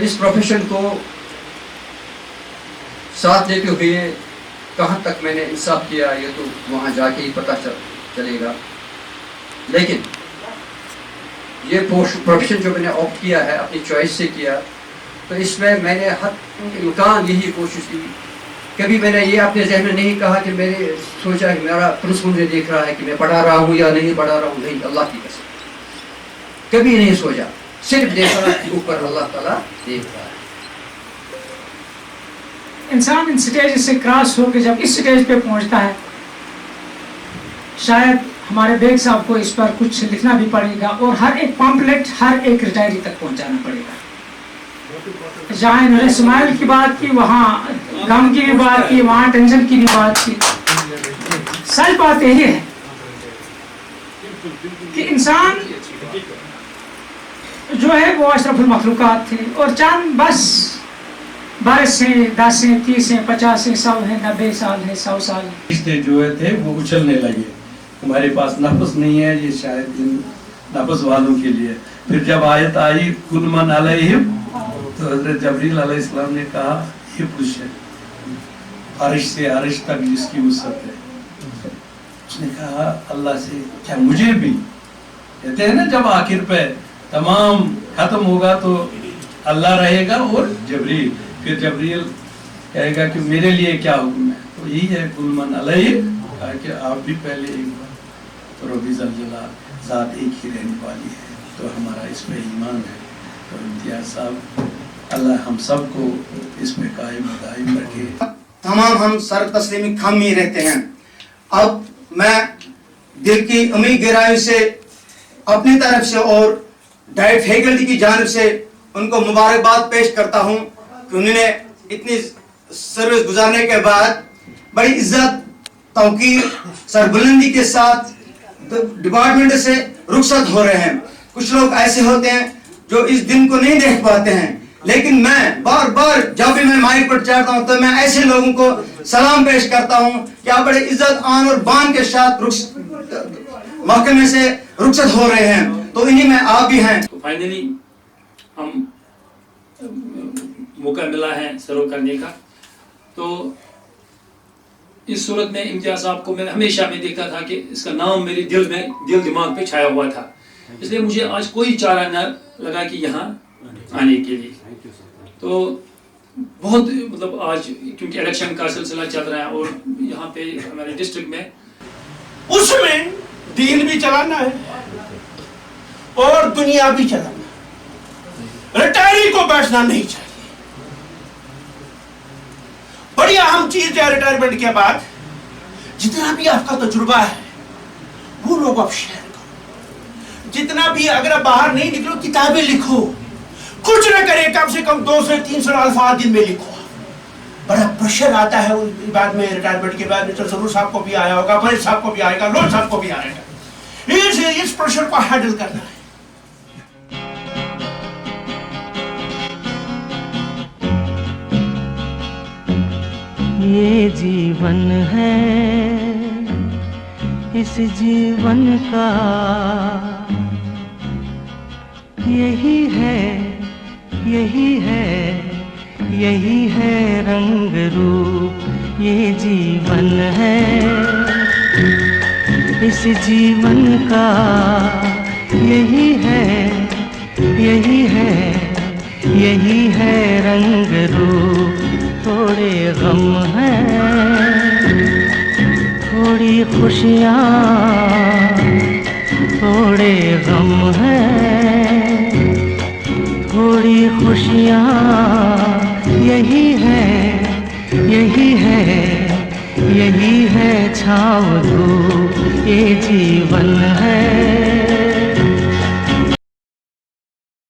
اس profession کو ساتھ لیتے ہوئے کہاں تک میں نے انصاف کیا یہ تو وہاں جا کے ہی پتہ چلے گا، لیکن یہ پروفیشن جو میں نے آپٹ کیا ہے اپنی چوائس سے کیا، تو اس میں نے حد امکان یہی کوشش کی. کبھی میں نے یہ اپنے ذہن میں نہیں کہا کہ میں نے سوچا کہ میرا پرنسپل مجھے دیکھ رہا ہے کہ میں پڑھا رہا ہوں یا نہیں پڑھا رہا ہوں. نہیں، اللہ کی قسم کبھی نہیں سوچا، صرف دیکھا کہ اوپر اللہ تعالیٰ دیکھ رہا ہے. انسان ان سٹیج سے کراس ہو کے جب اس سٹیج پہ پہنچتا ہے، شاید ہمارے بیگ صاحب کو اس پر کچھ لکھنا بھی پڑے گا اور ہر ایک پامپلیٹ ہر ایک ریٹائری تک پہنچانا پڑے گا. جہاں انہوں نے اسماعیل کی بات کی، وہاں غم کی بھی بات کی، وہاں ٹینشن کی بھی بات کی. سچ بات یہی ہے کہ انسان جو ہے وہ اشرف المخلوقات تھے، اور چند بس 12 ہیں 10 ہیں 30 ہیں 50 ہیں 100 ہیں 90 سال ہیں 100 سال ہیں. رشتے جو تھے وہ اچھلنے لگے. ہمارے پاس نفس نہیں ہے، یہ شاید ان نفس والوں کے لیے. پھر جب آیت آئی کل من علیہم، تو حضرت جبریل علیہ السلام نے کہا یہ پوچھ ہے عرش سے عرش تک جس کی وسعت ہے. اس نے کہا اللہ سے کیا مجھے بھی؟ کہتے ہیں نا جب آخر پہ تمام ختم ہوگا تو اللہ رہے گا اور جبریل. پھر جبریل کہے گا کہ میرے لیے کیا حکم ہے. تو یہی ہے کل من علیہ، کہا کہ آپ بھی پہلے ایک بار. تو ربی ذوالجلال ذات ایک ہی رہنے والی ہے، تو ہمارا اس پہ ایمان ہے. تو امتیاز صاحب اللہ ہم سب کو اس پہ قائم و دائم رکھے. تمام ہم سر تسلیمی خم ہی رہتے ہیں. اب میں دل کی امید گہرائی سے اپنی طرف سے اور ڈائٹ فیکلٹی کی جانب سے ان کو مبارکباد پیش کرتا ہوں کہ انہوں نے اتنی سروس گزارنے کے بعد بڑی عزت توقیر سربلندی کے ساتھ ڈپارٹمنٹ سے رخصت ہو رہے ہیں. کچھ لوگ ایسے ہوتے ہیں جو اس دن کو نہیں دیکھ پاتے ہیں، لیکن میں بار بار جب بھی میں مائک پر چڑھتا ہوں تو میں ایسے لوگوں کو سلام پیش کرتا ہوں کہ آپ بڑے عزت آن اور بان کے ساتھ محکمے سے رخصت ہو رہے ہیں. تو انہی میں آپ بھی ہیں. فائنلی ہم موقع ملا ہے سرو کرنے کا. تو اس صورت میں امتیاز صاحب کو میں ہمیشہ میں دیکھتا تھا کہ اس کا نام میرے دل دماغ پہ چھایا ہوا تھا، اس لیے مجھے آج کوئی چارہ نہ لگا کہ یہاں آنے کے لیے. تو بہت مطلب آج کیونکہ الیکشن کا سلسلہ چل رہا ہے اور یہاں پہ ہمارے ڈسٹرکٹ میں اس میں دین بھی چلانا ہے اور دنیا بھی چلانا ہے. ریٹائری کو بیٹھنا نہیں چاہیے. بڑی اہم چیز ہے ریٹائرمنٹ کے بعد جتنا بھی آپ کا تجربہ ہے وہ لوگ آپ شیئر کرو. جتنا بھی اگر آپ باہر نہیں نکلو کتابیں لکھو، کچھ نہ کرے کم سے کم 200 300 الفاظ دن میں لکھو. بڑا پریشر آتا ہے ان بعد میں ریٹائرمنٹ کے بعد. مسٹر ضرور صاحب کو بھی آیا ہوگا، بڑے صاحب کو بھی آئے گا، لون صاحب کو بھی آئے گا. اس پریشر کو ہینڈل کرنا ہے. یہ جیون ہے اس جیون کا یہی ہے یہی ہے یہی ہے رنگ روپ. یہ جیون ہے اس جیون کا یہی ہے یہی ہے یہی ہے رنگ روپ. تھوڑے غم ہیں تھوڑی خوشیاں، تھوڑے غم ہیں تھوڑی خوشیاں. یہی ہے یہی ہے یہی ہے چھاؤ دھوپ. یہ جیون ہے.